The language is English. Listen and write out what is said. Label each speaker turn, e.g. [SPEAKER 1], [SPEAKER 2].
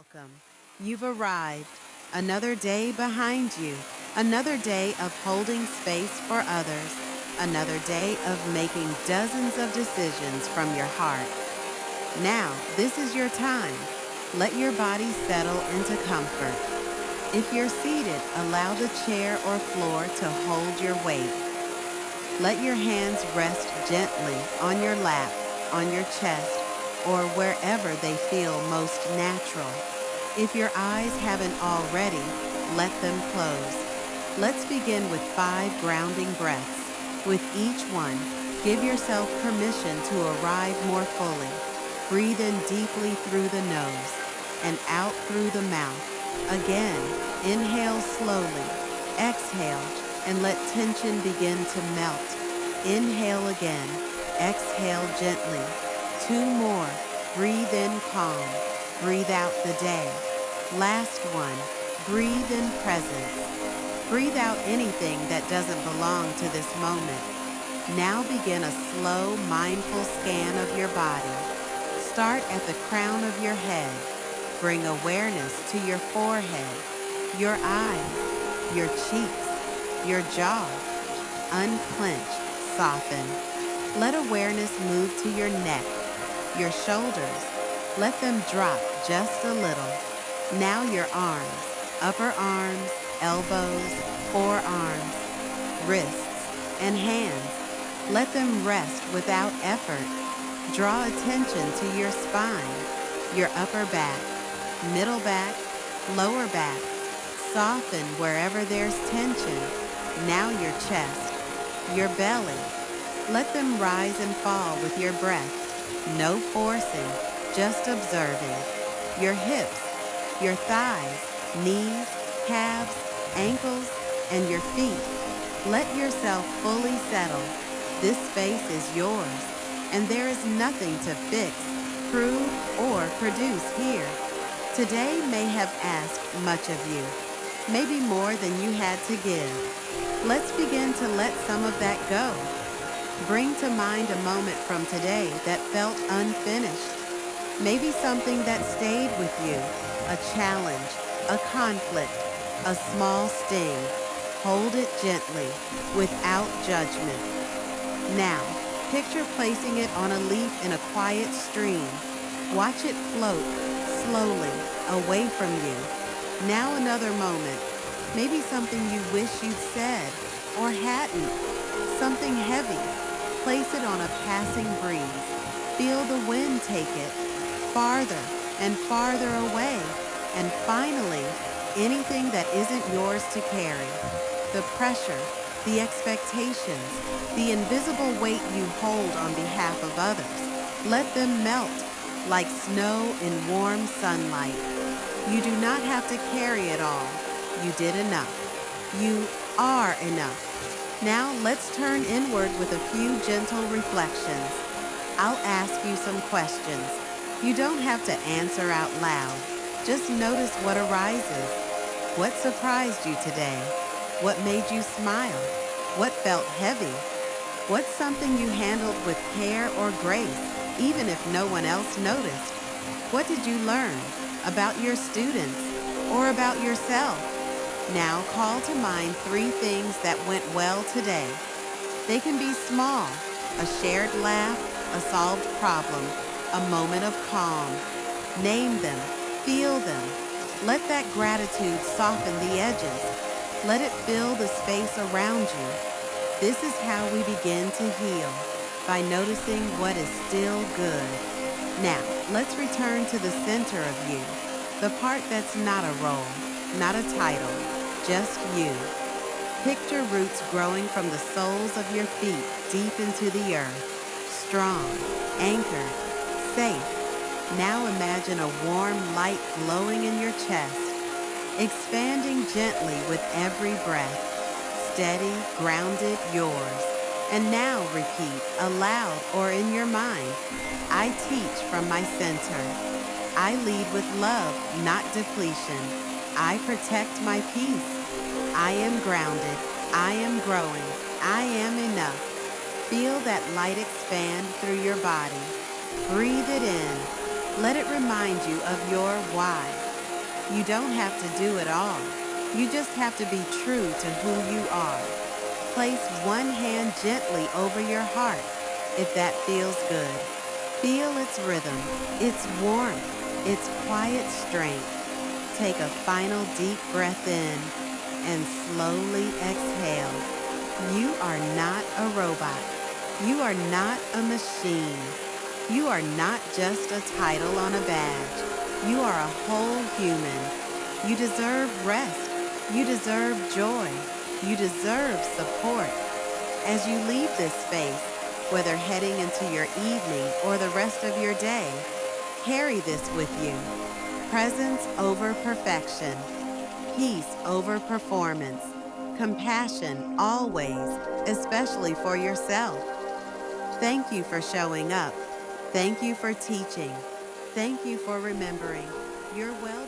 [SPEAKER 1] Welcome. You've arrived. Another day behind you. Another day of holding space for others. Another day of making dozens of decisions from your heart. Now, this is your time. Let your body settle into comfort. If you're seated, allow the chair or floor to hold your weight. Let your hands rest gently on your lap, on your chest, or wherever they feel most natural. If your eyes haven't already, let them close. Let's begin with 5 grounding breaths. With each one, give yourself permission to arrive more fully. Breathe in deeply through the nose and out through the mouth. Again, inhale slowly, exhale, and let tension begin to melt. Inhale again, exhale gently. 2 more, breathe in calm, breathe out the day. Last one, breathe in presence. Breathe out anything that doesn't belong to this moment. Now begin a slow, mindful scan of your body. Start at the crown of your head. Bring awareness to your forehead, your eyes, your cheeks, your jaw. Unclench, soften. Let awareness move to your neck, your shoulders. Let them drop just a little. Now your arms, upper arms, elbows, forearms, wrists, and hands. Let them rest without effort. Draw attention to your spine, your upper back, middle back, lower back. Soften wherever there's tension. Now your chest, your belly. Let them rise and fall with your breath. No forcing, just observing. Your hips, your thighs, knees, calves, ankles, and your feet. Let yourself fully settle. This space is yours, and there is nothing to fix, prove, or produce here. Today may have asked much of you, maybe more than you had to give. Let's begin to let some of that go. Bring to mind a moment from today that felt unfinished. Maybe something that stayed with you, a challenge, a conflict, a small sting. Hold it gently, without judgment. Now, picture placing it on a leaf in a quiet stream. Watch it float, slowly, away from you. Now another moment. Maybe something you wish you'd said, or hadn't. Something heavy. Place it on a passing breeze. Feel the wind take it, farther and farther away. And finally, anything that isn't yours to carry. The pressure, the expectations, the invisible weight you hold on behalf of others. Let them melt like snow in warm sunlight. You do not have to carry it all. You did enough. You are enough. Now let's turn inward with a few gentle reflections. I'll ask you some questions. You don't have to answer out loud. Just notice what arises. What surprised you today? What made you smile? What felt heavy? What's something you handled with care or grace, even if no one else noticed? What did you learn about your students or about yourself? Now call to mind 3 things that went well today. They can be small, a shared laugh, a solved problem, a moment of calm. Name them, feel them. Let that gratitude soften the edges. Let it fill the space around you. This is how we begin to heal, by noticing what is still good. Now, let's return to the center of you, the part that's not a role, not a title, just you. Picture roots growing from the soles of your feet deep into the earth, strong, anchored, safe. Now imagine a warm light glowing in your chest, expanding gently with every breath. Steady, grounded, yours. And now repeat, aloud or in your mind. I teach from my center. I lead with love, not depletion. I protect my peace. I am grounded. I am growing. I am enough. Feel that light expand through your body. Breathe it in. Let it remind you of your why. You don't have to do it all. You just have to be true to who you are. Place one hand gently over your heart if that feels good. Feel its rhythm, its warmth, its quiet strength. Take a final deep breath in and slowly exhale. You are not a robot. You are not a machine. You are not just a title on a badge. You are a whole human. You deserve rest. You deserve joy. You deserve support. As you leave this space, whether heading into your evening or the rest of your day, carry this with you. Presence over perfection. Peace over performance. Compassion always, especially for yourself. Thank you for showing up. Thank you for teaching. Thank you for remembering. Your well